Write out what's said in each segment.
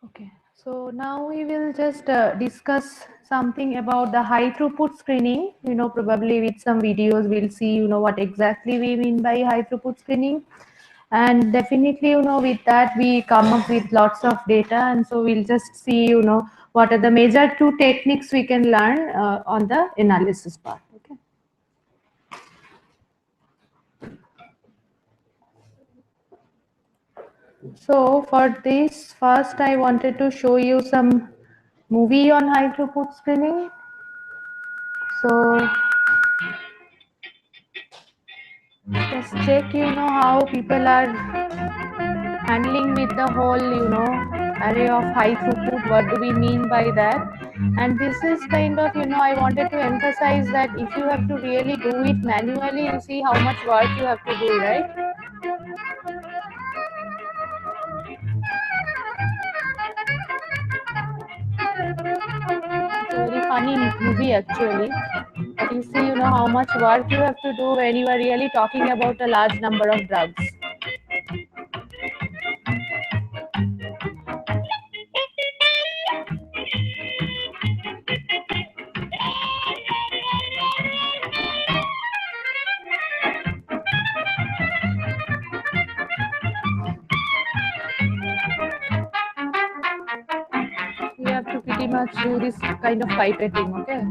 Okay, so now we will just discuss something about the high throughput screening. Probably with some videos, we'll see, what exactly we mean by high throughput screening. And definitely, with that, we come up with lots of data. And so we'll just see, what are the major two techniques we can learn on the analysis part. Okay. So for this, first I wanted to show you some movie on high throughput screening. So just check, how people are handling with the whole, array of high throughput. What do we mean by that? And this is kind of, I wanted to emphasize that if you have to really do it manually, you see how much work you have to do, right? It's a very funny movie actually. But you see, how much work you have to do when you are really talking about a large number of drugs. You have to pretty much do this kind of pipetting, okay?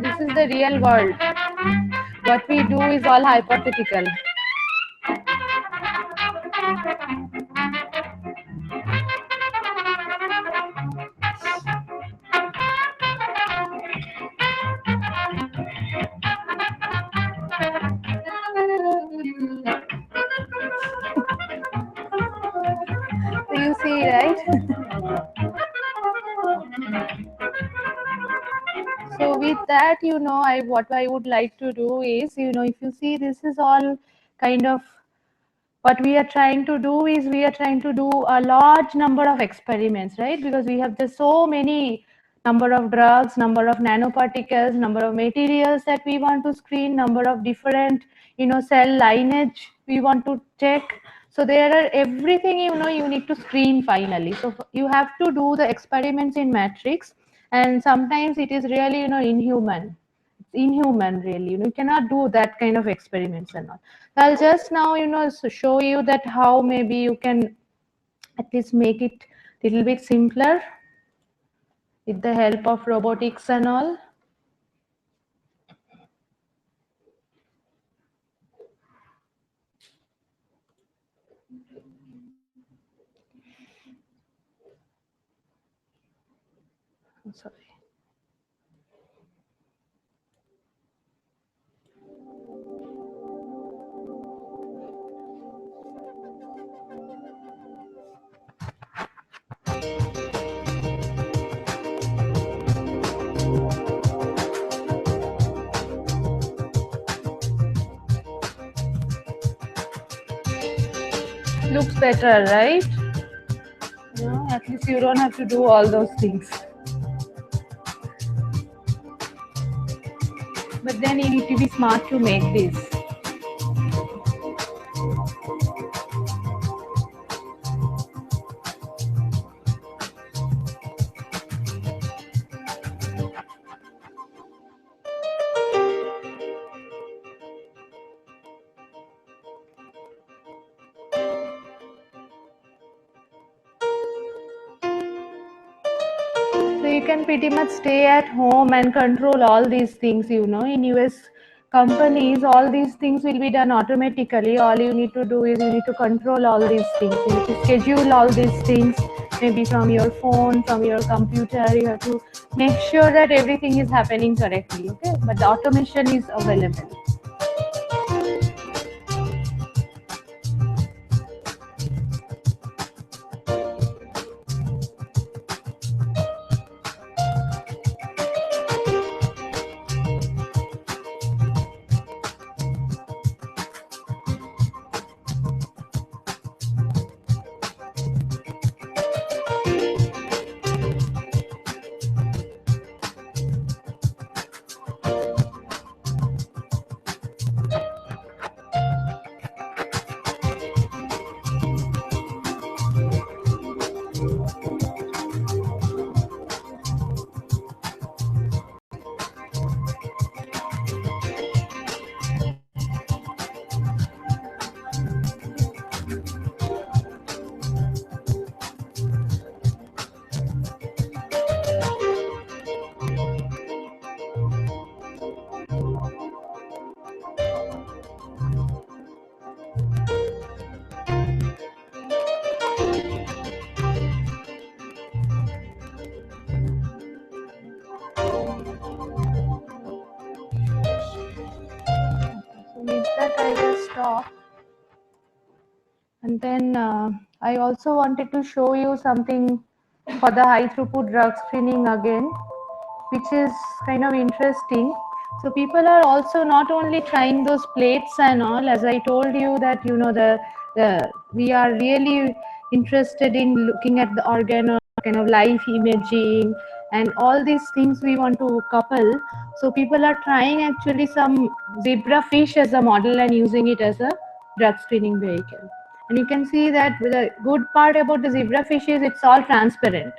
This is the real world. What we do is all hypothetical. So you see, right? So with that, what I would like to do is, if you see, this is all kind of what we are trying to do is we are trying to do a large number of experiments, right? Because we have just so many number of drugs, number of nanoparticles, number of materials that we want to screen, number of different, cell lineage we want to check. So there are everything, you need to screen finally. So you have to do the experiments in matrix, and sometimes it is really, inhuman. It's inhuman, really. You cannot do that kind of experiments and all. I'll just now, show you that how maybe you can at least make it a little bit simpler with the help of robotics and all. Sorry. Looks better, right? At least you don't have to do all those things. But then you need to be smart to make this. So you can pretty much stay at home and control all these things, in US companies, all these things will be done automatically. All you need to do is you need to control all these things. You need to schedule all these things, maybe from your phone, from your computer. You have to make sure that everything is happening correctly, okay? But the automation is available. And then I also wanted to show you something for the high throughput drug screening again, which is kind of interesting. So people are also not only trying those plates and all, as I told you that, the we are really interested in looking at the organ or kind of live imaging and all these things we want to couple. So people are trying actually some zebrafish as a model and using it as a drug screening vehicle. And you can see that the good part about the zebrafish is it's all transparent.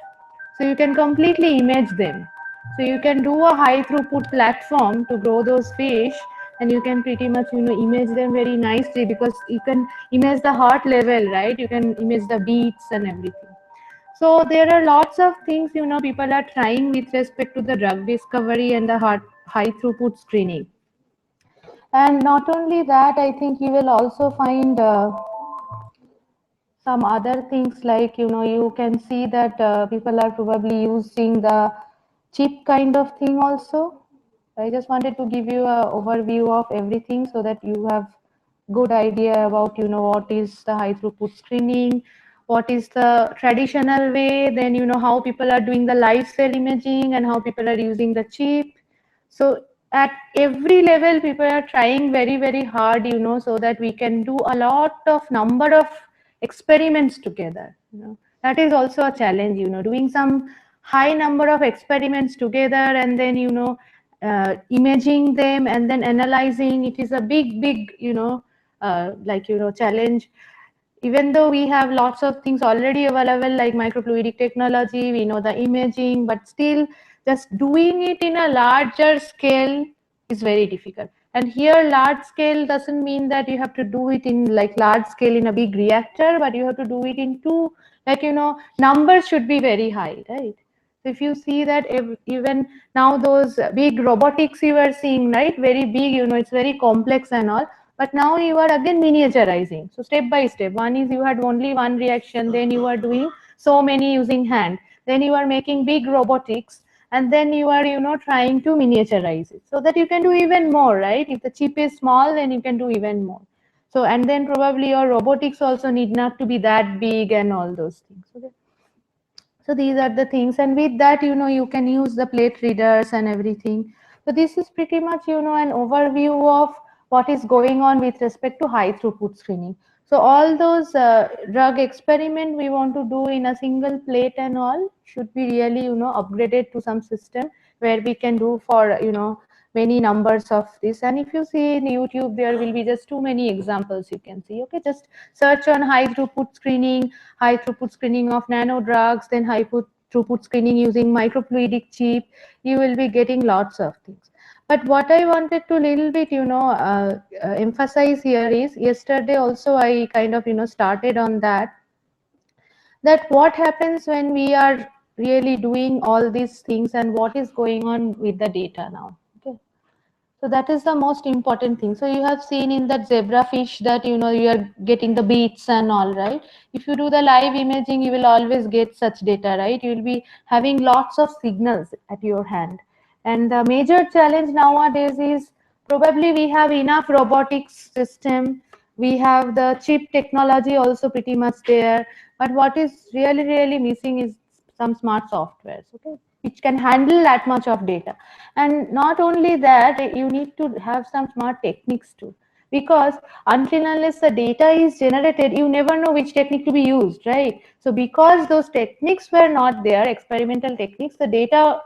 So you can completely image them. So you can do a high throughput platform to grow those fish, and you can pretty much, image them very nicely because you can image the heart level, right? You can image the beats and everything. So there are lots of things, people are trying with respect to the drug discovery and the high throughput screening. And not only that, I think you will also find some other things like, you can see that people are probably using the chip kind of thing also. I just wanted to give you an overview of everything so that you have good idea about, what is the high throughput screening, what is the traditional way, then, how people are doing the live cell imaging and how people are using the chip. So at every level, people are trying very, very hard, so that we can do a lot of number of experiments together. That is also a challenge, doing some high number of experiments together and then, imaging them and then analyzing. It is a big, big, challenge. Even though we have lots of things already available like microfluidic technology, we know the imaging, but still just doing it in a larger scale is very difficult. And here large scale doesn't mean that you have to do it in like large scale in a big reactor, but you have to do it in two, like, numbers should be very high, right? So if you see that even now those big robotics you are seeing, right, very big, it's very complex and all, but now you are again miniaturizing. So step by step, one is you had only one reaction, then you are doing so many using hand, then you are making big robotics, and then you are, trying to miniaturize it so that you can do even more, right? If the chip is small, then you can do even more. So, and then probably your robotics also need not to be that big and all those things. Okay. So these are the things, and with that, you can use the plate readers and everything. So this is pretty much, an overview of what is going on with respect to high throughput screening. So all those drug experiment we want to do in a single plate and all should be really, upgraded to some system where we can do for, many numbers of this. And if you see in YouTube, there will be just too many examples you can see. Okay, just search on high throughput screening of nano drugs, then throughput screening using microfluidic chip. You will be getting lots of things. But what I wanted to little bit, emphasize here is yesterday also I kind of, started on that what happens when we are really doing all these things and what is going on with the data now. Okay. So that is the most important thing. So you have seen in that zebrafish that, you are getting the beats and all, right? If you do the live imaging, you will always get such data, right? You will be having lots of signals at your hand. And the major challenge nowadays is probably we have enough robotics system. We have the chip technology also pretty much there. But what is really, really missing is some smart softwares, okay, which can handle that much of data. And not only that, you need to have some smart techniques too, because until unless the data is generated, you never know which technique to be used, right? So because those techniques were not there, experimental techniques, the data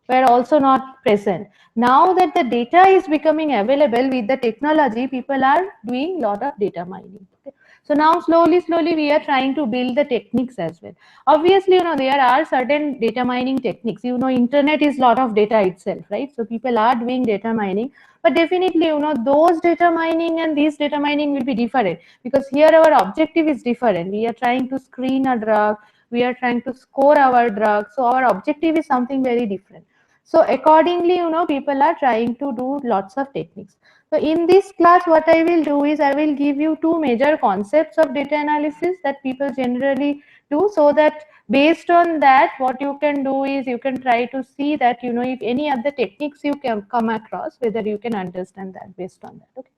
were also not present. Now that the data is becoming available with the technology, people are doing a lot of data mining. Okay. So now slowly we are trying to build the techniques as well. Obviously, there are certain data mining techniques. Internet is a lot of data itself, right? So people are doing data mining, but definitely, those data mining and this data mining will be different, because here our objective is different. We are trying to screen a drug, we are trying to score our drug. So our objective is something very different. So accordingly, people are trying to do lots of techniques. So in this class, what I will do is I will give you two major concepts of data analysis that people generally do, so that based on that, what you can do is you can try to see that, if any other techniques you can come across, whether you can understand that based on that. Okay.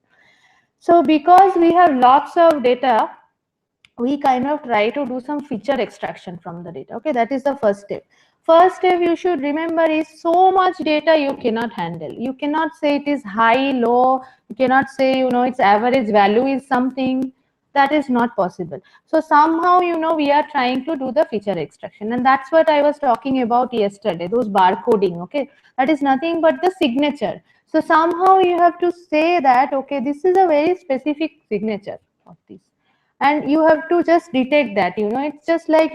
So because we have lots of data, we kind of try to do some feature extraction from the data. Okay, that is the first step. First step you should remember is so much data you cannot handle. You cannot say it is high, low. You cannot say, its average value is something. That is not possible. So somehow, we are trying to do the feature extraction. And that's what I was talking about yesterday, those barcoding. Okay, that is nothing but the signature. So somehow you have to say that, okay, this is a very specific signature of this, and you have to just detect that. It's just like,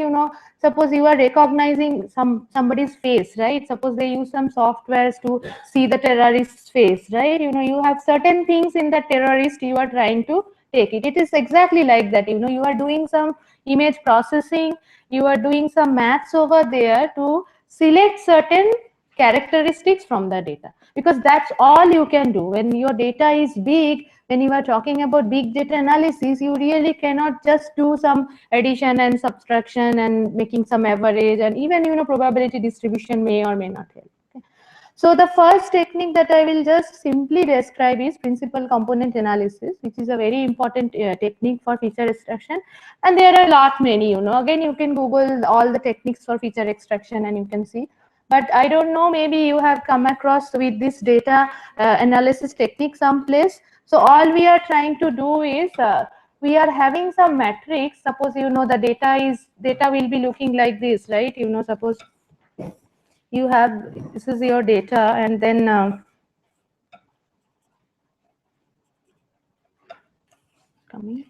suppose you are recognizing somebody's face, right? Suppose they use some softwares to see the terrorist's face, right? You have certain things in the terrorist, you are trying to take it. It is exactly like that. You are doing some image processing, you are doing some maths over there to select certain characteristics from the data, because that's all you can do. When your data is big, when you are talking about big data analysis, you really cannot just do some addition and subtraction and making some average, and even probability distribution may or may not help. Okay. So the first technique that I will just simply describe is principal component analysis, which is a very important technique for feature extraction. And there are a lot many. Again, you can Google all the techniques for feature extraction and you can see. But I don't know, maybe you have come across with this data analysis technique someplace. So all we are trying to do is we are having some matrix. Suppose the data will be looking like this, right? Suppose you have, this is your data, and then coming.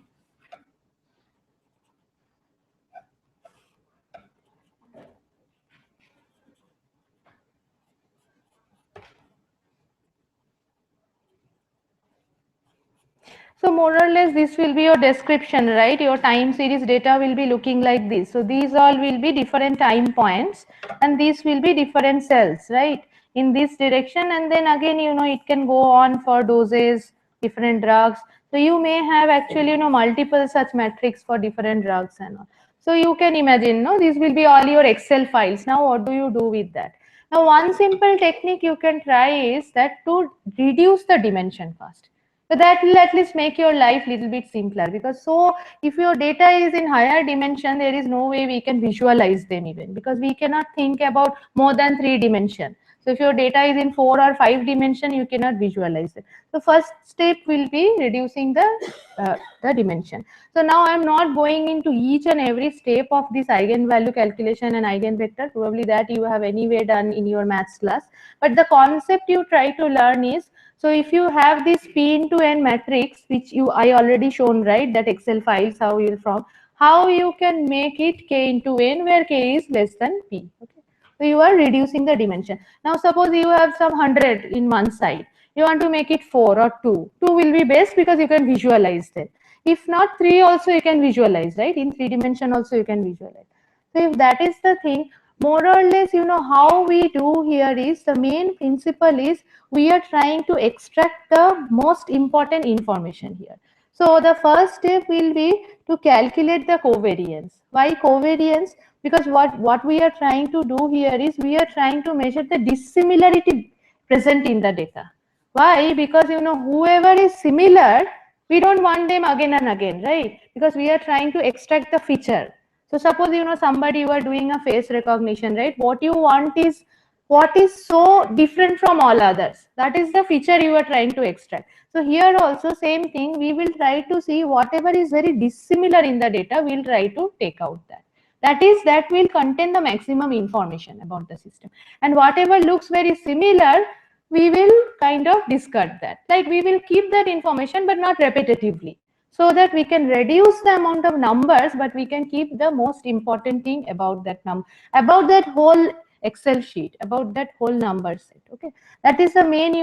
So more or less this will be your description, right? Your time series data will be looking like this. So these all will be different time points, and these will be different cells, right? In this direction, and then again, it can go on for doses, different drugs. So you may have actually, multiple such metrics for different drugs and all. So you can imagine, no, these will be all your Excel files. Now what do you do with that? Now one simple technique you can try is that to reduce the dimension first. So that will at least make your life little bit simpler, because so if your data is in higher dimension, there is no way we can visualize them even, because we cannot think about more than 3 dimension. So if your data is in 4 or 5 dimension, you cannot visualize it. The first step will be reducing the dimension. So now I'm not going into each and every step of this eigenvalue calculation and eigenvector. Probably that you have anyway done in your maths class. But the concept you try to learn is, so if you have this P into N matrix, which I already shown, right, that Excel files, how you from, how you can make it K into N, where K is less than P. Okay. So you are reducing the dimension. Now suppose you have some 100 in one side. You want to make it 4 or 2. 2 will be best because you can visualize them. If not, 3 also you can visualize, right? In 3 dimension also you can visualize. So if that is the thing, more or less, how we do here is, the main principle is we are trying to extract the most important information here. So the first step will be to calculate the covariance. Why covariance? Because what we are trying to do here is we are trying to measure the dissimilarity present in the data. Why? Because whoever is similar, we don't want them again and again, right? Because we are trying to extract the feature. So suppose somebody, you are doing a face recognition, right? What you want is what is so different from all others. That is the feature you are trying to extract. So here also same thing, we will try to see whatever is very dissimilar in the data, we'll try to take out that. That will contain the maximum information about the system. And whatever looks very similar, we will kind of discard that. Like we will keep that information but not repetitively, so that we can reduce the amount of numbers, but we can keep the most important thing about that number, about that whole Excel sheet, about that whole number set. Okay, that is the main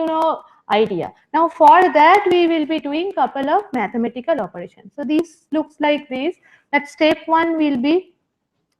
idea. Now for that we will be doing couple of mathematical operations. So this looks like this, that step 1 will be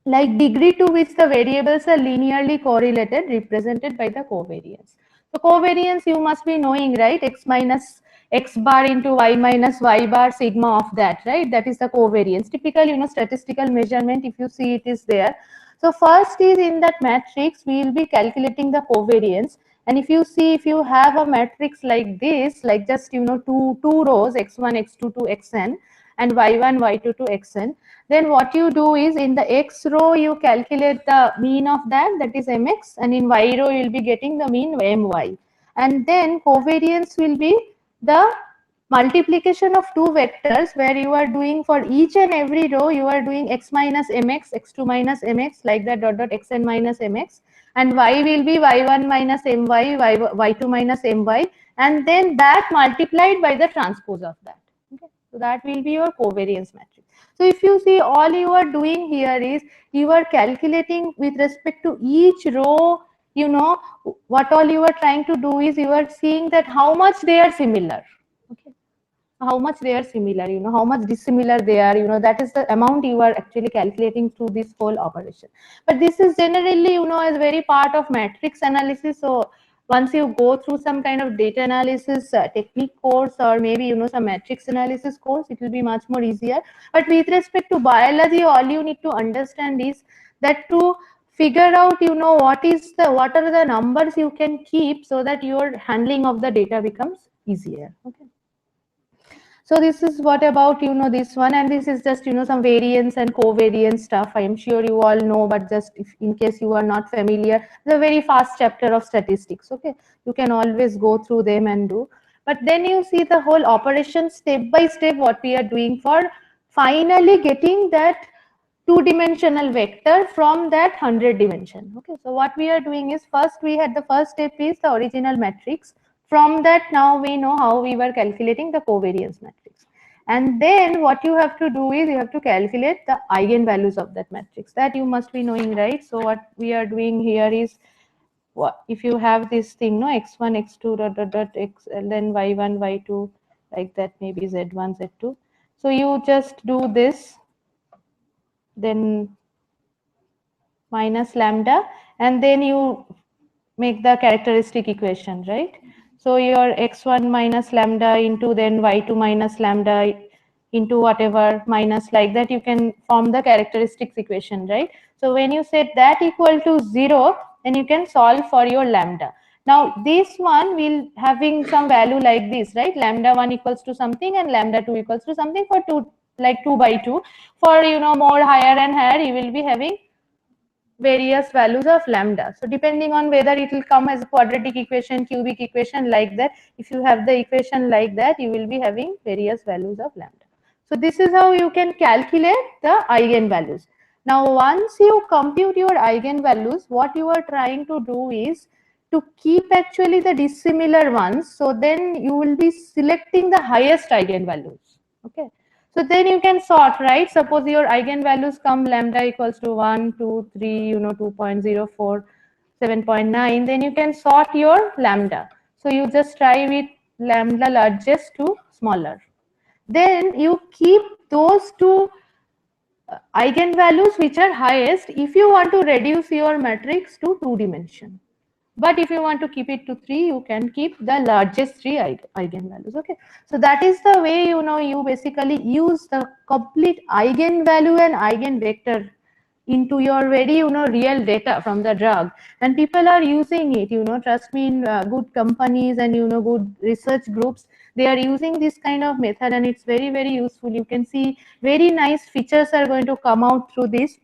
like degree to which the variables are linearly correlated, represented by the covariance. So covariance you must be knowing, right? X minus x bar into y minus y bar, sigma of that, right? That is the covariance. Typical, statistical measurement, if you see, it is there. So first is in that matrix, we will be calculating the covariance. And if you see, if you have a matrix like this, like just, two rows, x1, x2 to xn, and y1, y2 to xn. Then what you do is in the x row, you calculate the mean of that is mx, and in y row, you'll be getting the mean my. And then covariance will be the multiplication of two vectors where you are doing for each and every row, you are doing x minus mx, x2 minus mx, like that dot dot xn minus mx, and y will be y1 minus my, y2 minus my, and then that multiplied by the transpose of that. Okay, so that will be your covariance matrix. So if you see, all you are doing here is you are calculating with respect to each row, you know, what all you are trying to do is you are seeing that how much they are similar. Okay, how much they are similar, you know, how much dissimilar they are, you know, that is the amount you are actually calculating through this whole operation. But this is generally, you know, as very part of matrix analysis. So once you go through some kind of data analysis technique course, or maybe, you know, some matrix analysis course, it will be much more easier. But with respect to biology, all you need to understand is that to figure out, you know, what are the numbers you can keep so that your handling of the data becomes easier. Okay. So this is what about, you know, this one, and this is just, you know, some variance and covariance stuff. I am sure you all know, but just if, in case you are not familiar, it's a very fast chapter of statistics. Okay, you can always go through them and do. But then you see the whole operation step by step, what we are doing for finally getting that two-dimensional vector from that 100 dimension. Okay, so what we are doing is, first we had the first step is the original matrix. From that, now we know how we were calculating the covariance matrix. And then what you have to do is you have to calculate the eigenvalues of that matrix. That you must be knowing, right? So what we are doing here is, what if you have this thing, no, x1, x2, dot dot dot x, and then y1, y2, like that, maybe z1, z2. So you just do this, then minus lambda, and then you make the characteristic equation, right? So your x1 minus lambda into then y2 minus lambda into whatever minus, like that, you can form the characteristics equation, right? So when you set that equal to 0, then you can solve for your lambda. Now this one will having some value like this, right? Lambda 1 equals to something and lambda 2 equals to something for 2, like 2 by 2. For, you know, more higher and higher, you will be having various values of lambda. So depending on whether it will come as a quadratic equation, cubic equation, like that, if you have the equation like that, you will be having various values of lambda. So this is how you can calculate the eigenvalues. Now once you compute your eigenvalues, what you are trying to do is to keep actually the dissimilar ones. So then you will be selecting the highest eigenvalues. Okay. So then you can sort, right? Suppose your eigenvalues come lambda equals to 1, 2, 3, you know, 2.04, 7.9, then you can sort your lambda. So you just try with lambda largest to smaller. Then you keep those two eigenvalues which are highest if you want to reduce your matrix to 2-dimension. But if you want to keep it to 3, you can keep the largest 3 eigenvalues. Okay, so that is the way, you know, you basically use the complete eigenvalue and eigenvector into your very, you know, real data from the drug, and people are using it, you know, trust me, in good companies and, you know, good research groups, they are using this kind of method, and it's very, very useful. You can see very nice features are going to come out through this.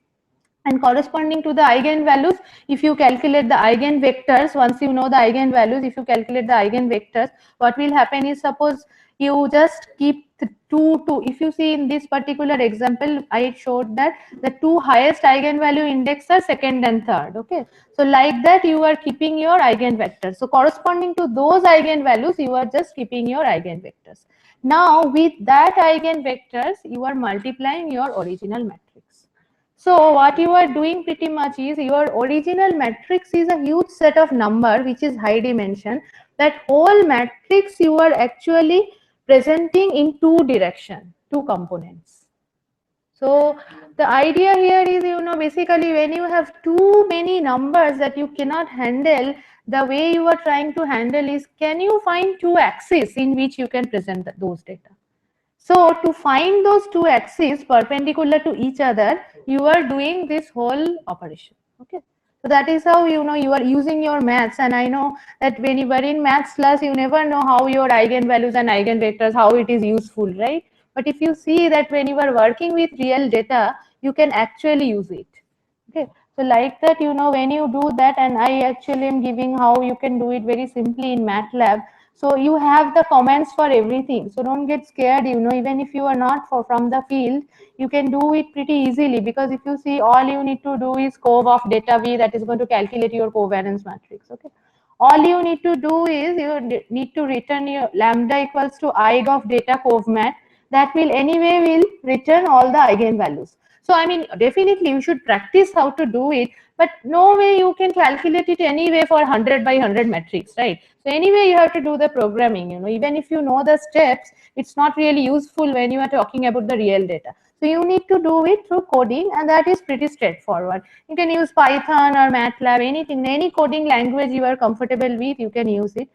And corresponding to the eigenvalues, if you calculate the eigenvectors, once you know the eigenvalues, if you calculate the eigenvectors, what will happen is, suppose you just keep the two, if you see in this particular example, I showed that the two highest eigenvalue index are second and third. Okay, so like that you are keeping your eigenvectors. So corresponding to those eigenvalues, you are just keeping your eigenvectors. Now with that eigenvectors, you are multiplying your original matrix. So what you are doing pretty much is, your original matrix is a huge set of number which is high dimension. That whole matrix you are actually presenting in two direction, two components. So the idea here is, you know, basically when you have too many numbers that you cannot handle, the way you are trying to handle is, can you find two axes in which you can present those data? So to find those two axes perpendicular to each other, you are doing this whole operation. Okay. So that is how, you know, you are using your maths. And I know that when you were in maths class, you never know how your eigenvalues and eigenvectors, how it is useful, right? But if you see that when you are working with real data, you can actually use it. Okay, so like that, when you do that, and I actually am giving how you can do it very simply in MATLAB. So you have the commands for everything. So don't get scared, even if you are not from the field, you can do it pretty easily, because if you see, all you need to do is cove of data V, that is going to calculate your covariance matrix. Okay. All you need to do is you need to return your lambda equals to I of data covmat. That will anyway will return all the eigenvalues. So I mean, definitely you should practice how to do it, but no way you can calculate it anyway for 100 by 100 matrix, right? So anyway, you have to do the programming, even if you know the steps, it's not really useful when you are talking about the real data. So you need to do it through coding, and that is pretty straightforward. You can use Python or MATLAB, anything, any coding language you are comfortable with, you can use it.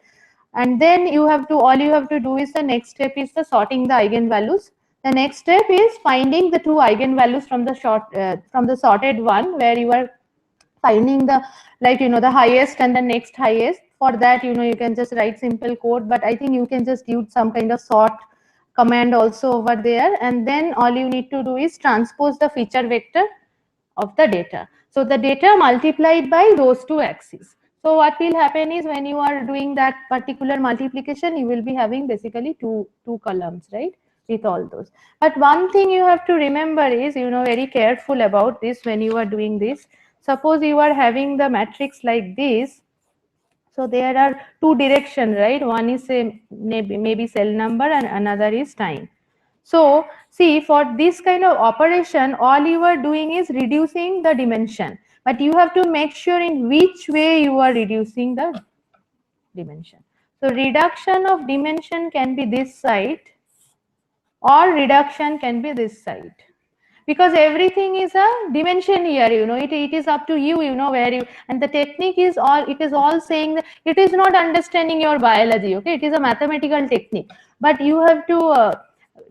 And then all you have to do is, the next step is the sorting the eigenvalues. The next step is finding the two eigenvalues from the sorted one, where you are finding the, like, the highest and the next highest. For that, you can just write simple code, but I think you can just use some kind of sort command also over there. And then all you need to do is transpose the feature vector of the data. So the data multiplied by those two axes. So what will happen is, when you are doing that particular multiplication, you will be having basically two columns, right, with all those. But one thing you have to remember is, very careful about this when you are doing this. Suppose you are having the matrix like this. So there are two directions, right? One is a maybe cell number, and another is time. So see, for this kind of operation, all you are doing is reducing the dimension, but you have to make sure in which way you are reducing the dimension. So reduction of dimension can be this side, or reduction can be this side, because everything is a dimension here. It is up to you, where you, and the technique is all saying that it is not understanding your biology. Okay, it is a mathematical technique, but you have to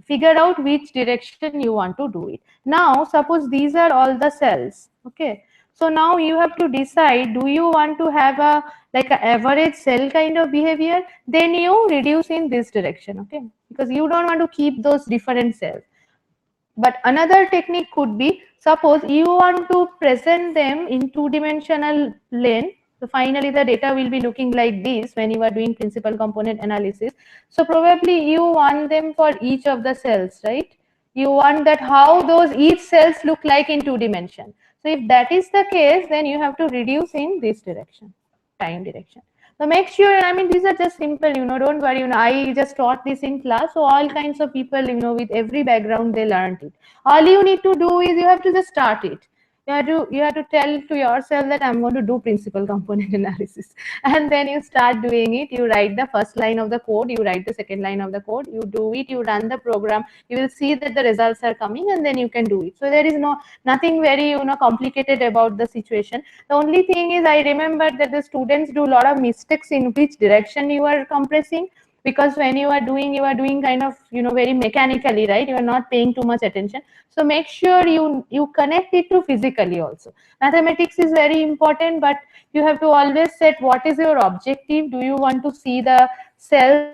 figure out which direction you want to do it. Now suppose these are all the cells. Okay, so now you have to decide, do you want to have a like an average cell kind of behavior? Then you reduce in this direction. Okay, because you don't want to keep those different cells. But another technique could be, suppose you want to present them in two-dimensional plane. So finally the data will be looking like this when you are doing principal component analysis. So probably you want them for each of the cells, right? You want that how those each cells look like in two dimension. So if that is the case, then you have to reduce in this direction, time direction. So make sure, I mean, these are just simple, don't worry, I just taught this in class. So all kinds of people, with every background, they learned it. All you need to do is, you have to just start it. You have to tell to yourself that I'm going to do principal component analysis. And then you start doing it. You write the first line of the code, you write the second line of the code, you do it, you run the program, you will see that the results are coming, and then you can do it. So there is nothing very, complicated about the situation. The only thing is, I remember that the students do a lot of mistakes in which direction you are compressing, because when you are doing kind of, very mechanically, right? You are not paying too much attention. So make sure you connect it to physically also. Mathematics is very important, but you have to always set what is your objective. Do you want to see the cells